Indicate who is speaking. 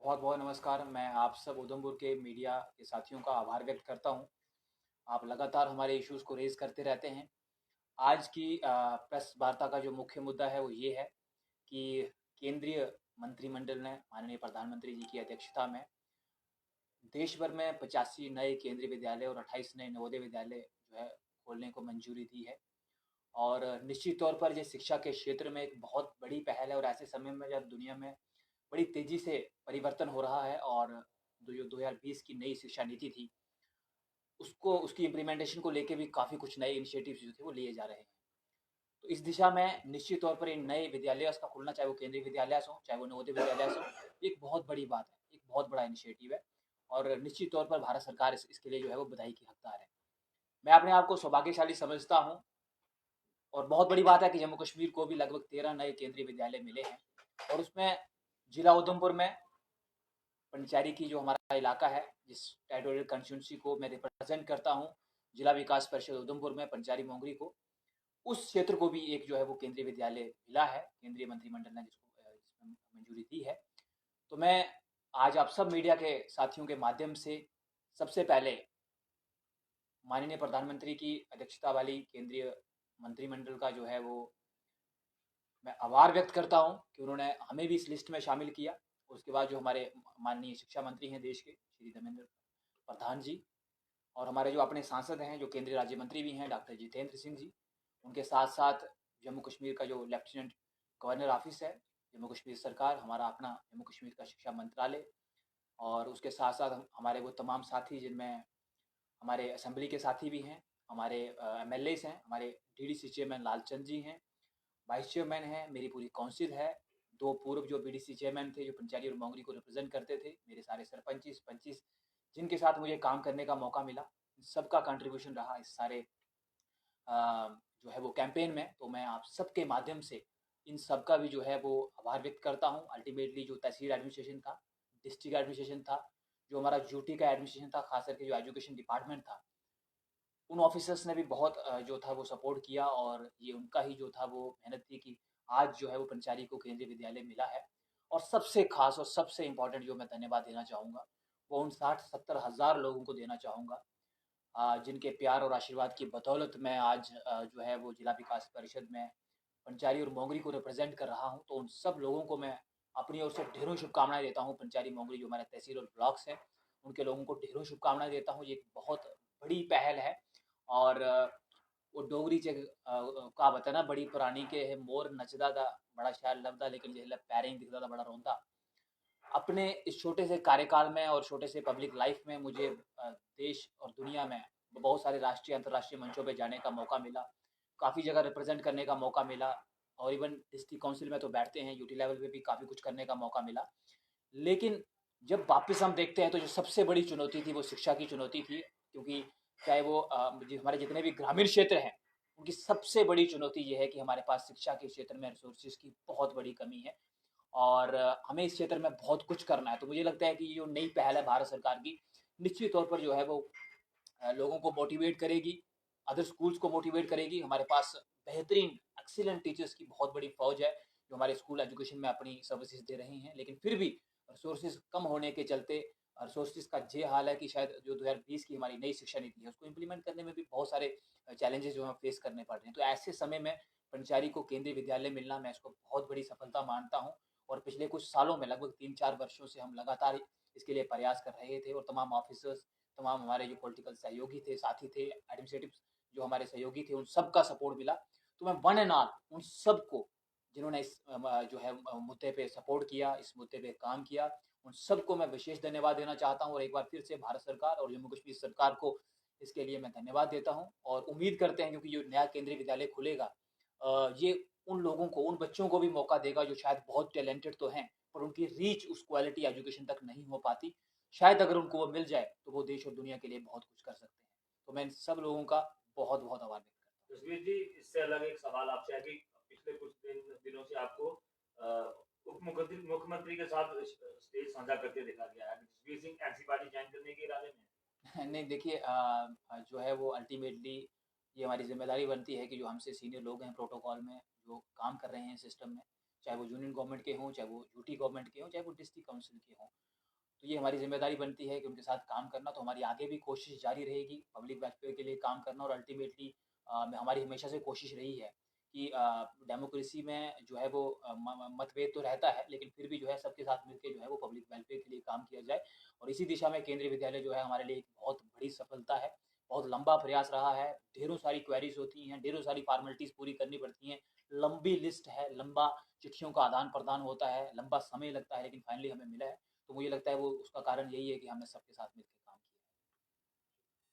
Speaker 1: बहुत बहुत नमस्कार। मैं आप सब उधमपुर के मीडिया के साथियों का आभार व्यक्त करता हूँ। आप लगातार हमारे इश्यूज़ को रेज़ करते रहते हैं। आज की प्रेस वार्ता का जो मुख्य मुद्दा है वो ये है कि केंद्रीय मंत्रिमंडल ने माननीय प्रधानमंत्री जी की अध्यक्षता में देश भर में 85 नए केंद्रीय विद्यालय और 28 नए नवोदय विद्यालय जो है खोलने को मंजूरी दी है। और निश्चित तौर पर ये शिक्षा के क्षेत्र में एक बहुत बड़ी पहल है और ऐसे समय में जब दुनिया में बड़ी तेज़ी से परिवर्तन हो रहा है और जो 2020 की नई शिक्षा नीति थी, उसको उसकी इम्प्लीमेंटेशन को लेके भी काफ़ी कुछ नए इनिशिएटिव्स जो थे वो लिए जा रहे हैं। तो इस दिशा में निश्चित तौर पर इन नए विद्यालयों का खुलना, चाहे वो केंद्रीय विद्यालय हों, चाहे वो नवोदय विद्यालय हों, एक बहुत बड़ी बात है, एक बहुत बड़ा इनिशिएटिव है और निश्चित तौर पर भारत सरकार इसके लिए जो है वो बधाई की हकदार है। मैं अपने आप को सौभाग्यशाली समझता हूँ और बहुत बड़ी बात है कि जम्मू कश्मीर को भी लगभग 13 नए केंद्रीय विद्यालय मिले हैं और उसमें जिला उधमपुर में पंचैरी की जो हमारा इलाका है, जिस टेरिटोरियल कंस्टिट्यूंसी को मैं रिप्रेजेंट करता हूँ, जिला विकास परिषद उधमपुर में पंचैरी मोंगरी को, उस क्षेत्र को भी एक जो है वो केंद्रीय विद्यालय मिला है, केंद्रीय मंत्रिमंडल ने जिसको जिसमें मंजूरी दी है। तो मैं आज आप सब मीडिया के साथियों के माध्यम से सबसे पहले माननीय प्रधानमंत्री की अध्यक्षता वाली केंद्रीय मंत्रिमंडल का जो है वो मैं आभार व्यक्त करता हूँ कि उन्होंने हमें भी इस लिस्ट में शामिल किया। उसके बाद जो हमारे माननीय शिक्षा मंत्री हैं देश के, श्री धर्मेंद्र प्रधान जी, और हमारे जो अपने सांसद हैं, जो केंद्रीय राज्य मंत्री भी हैं, डॉक्टर जितेंद्र सिंह जी, उनके साथ साथ जम्मू कश्मीर का जो लेफ्टिनेंट गवर्नर ऑफिस है, जम्मू कश्मीर सरकार, हमारा अपना जम्मू कश्मीर का शिक्षा मंत्रालय, और उसके साथ साथ हमारे वो तमाम साथी जिनमें हमारे असेंबली के साथी भी हैं, हमारे एमएलएस हैं, हमारे डीडीसी चेयरमैन लालचंद जी हैं, वाइस चेयरमैन है, मेरी पूरी काउंसिल है, दो पूर्व जो बीडीसी चेयरमैन थे जो पंचायती और मोंगरी को रिप्रेजेंट करते थे, मेरे सारे सरपंचिस पंचिस जिनके साथ मुझे काम करने का मौका मिला, सबका कंट्रीब्यूशन रहा इस सारे जो है वो कैंपेन में। तो मैं आप सबके माध्यम से इन सबका भी जो है वो आभार व्यक्त करता हूँ। अल्टीमेटली जो तहसील एडमिनिस्ट्रेशन था, डिस्ट्रिक्ट एडमिनिस्ट्रेशन था, जो हमारा ड्यूटी का एडमिनिस्ट्रेशन था, खास करके जो एजुकेशन डिपार्टमेंट था, उन ऑफिसर्स ने भी बहुत जो था वो सपोर्ट किया और ये उनका ही जो था वो मेहनत थी कि आज जो है वो पंचायती को केंद्रीय विद्यालय मिला है। और सबसे खास और सबसे इम्पोर्टेंट जो मैं धन्यवाद देना चाहूँगा वो उन 60-70 हज़ार लोगों को देना चाहूँगा जिनके प्यार और आशीर्वाद की बदौलत मैं आज जो है वो जिला विकास परिषद में पंचायती और मोंगरी को रिप्रेजेंट कर रहा हूँ। तो उन सब लोगों को मैं अपनी ओर से ढेरों शुभकामनाएं देता हूँ। पंचायती मोंगरी जो हमारे तहसील और ब्लॉक्स हैं, उनके लोगों को ढेरों शुभकामनाएं देता हूँ। ये एक बहुत बड़ी पहल है और वो डोगरी च कहावत है ना, बड़ी पुरानी के है, मोर नचदा दा बड़ा शैल लभदा लेकिन जिसलै पैरें च दिखदा तां बड़ा रोंदा। अपने इस छोटे से कार्यकाल में और छोटे से पब्लिक लाइफ में मुझे देश और दुनिया में बहुत सारे राष्ट्रीय अंतर्राष्ट्रीय मंचों पे जाने का मौका मिला, काफ़ी जगह रिप्रेजेंट करने का मौका मिला और इवन डिस्ट्रिक्ट काउंसिल में तो बैठते हैं, यूटी लेवल पे भी काफ़ी कुछ करने का मौका मिला। लेकिन जब वापस हम देखते हैं तो जो सबसे बड़ी चुनौती थी वो शिक्षा की चुनौती थी, क्योंकि चाहे वो हमारे जितने भी ग्रामीण क्षेत्र हैं, उनकी सबसे बड़ी चुनौती ये है कि हमारे पास शिक्षा के क्षेत्र में रिसोर्सेज की बहुत बड़ी कमी है और हमें इस क्षेत्र में बहुत कुछ करना है। तो मुझे लगता है कि ये जो नई पहल है भारत सरकार की, निश्चित तौर पर जो है वो लोगों को मोटिवेट करेगी, अदर स्कूल्स को मोटिवेट करेगी। हमारे पास बेहतरीन एक्सीलेंट टीचर्स की बहुत बड़ी फौज है जो हमारे स्कूल एजुकेशन में अपनी सर्विसेज दे रही हैं, लेकिन फिर भी रिसोर्सेज कम होने के चलते रिसोर्सेज का ये हाल है कि शायद जो 2020 की हमारी नई शिक्षा नीति है उसको इम्प्लीमेंट करने में भी बहुत सारे चैलेंजेस जो है फेस करने पड़ रहे हैं। तो ऐसे समय में पंचायती को केंद्रीय विद्यालय मिलना, मैं इसको बहुत बड़ी सफलता मानता हूँ और पिछले कुछ सालों में लगभग 3-4 वर्षों से हम लगातार इसके लिए प्रयास कर रहे थे और तमाम ऑफिसर्स, तमाम हमारे जो पॉलिटिकल सहयोगी थे, साथी थे, एडमिनिस्ट्रेटिव जो हमारे सहयोगी थे, उन सबका सपोर्ट मिला। तो मैं वन एंड ऑल उन सबको जिन्होंने इस जो है मुद्दे पे सपोर्ट किया, इस मुद्दे पे काम किया, उन सबको मैं विशेष धन्यवाद देना चाहता हूँ और एक बार फिर से भारत सरकार और जम्मू कश्मीर सरकार को इसके लिए मैं धन्यवाद देता हूँ और उम्मीद करते हैं क्योंकि जो नया केंद्रीय विद्यालय खुलेगा ये उन लोगों को, उन बच्चों को भी मौका देगा जो शायद बहुत टैलेंटेड तो हैं पर उनकी रीच उस क्वालिटी एजुकेशन तक नहीं हो पाती। शायद अगर उनको वो मिल जाए तो वो देश और दुनिया के लिए बहुत कुछ कर सकते हैं। तो मैं इन सब लोगों का बहुत बहुत आभार व्यक्त करता
Speaker 2: तस्वीर जी, इससे अलग एक सवाल आपसे है कि पिछले कुछ दिनों से आपको उप मुख्यमंत्री के साथ स्टेज साझा करते देखा गया है। जसवीर सिंह ऐसी पार्टी ज्वाइन करने के इरादे में
Speaker 1: हूँ। नहीं देखिए, जो है वो अल्टीमेटली ये हमारी जिम्मेदारी बनती है कि जो हमसे सीनियर लोग हैं प्रोटोकॉल में जो काम कर रहे हैं सिस्टम में, चाहे वो यूनियन गवर्नमेंट के हों, चाहे वो यूटी गवर्नमेंट के हों, चाहे वो डिस्ट्रिक्ट काउंसिल के हों, तो ये हमारी ज़िम्मेदारी बनती है कि उनके साथ काम करना। तो हमारी आगे भी कोशिश जारी रहेगी पब्लिक वेलफेयर के लिए काम करना, और अल्टीमेटली हमारी हमेशा से कोशिश रही है कि डेमोक्रेसी में जो है वो मतभेद तो रहता है, लेकिन फिर भी जो है सबके साथ मिलके जो है वो पब्लिक वेलफेयर के लिए काम किया जाए। और इसी दिशा में केंद्रीय विद्यालय जो है हमारे लिए एक बहुत बड़ी सफलता है। बहुत लंबा प्रयास रहा है, ढेरों सारी क्वेरीज होती हैं, ढेरों सारी फॉर्मेलिटीज़ पूरी करनी पड़ती हैं, लंबी लिस्ट है, लंबा चिट्ठियों का आदान-प्रदान होता है, लंबा समय लगता है, लेकिन फाइनली हमें मिला है। तो मुझे लगता है वो उसका कारण यही है कि हमने सबके साथ मिलके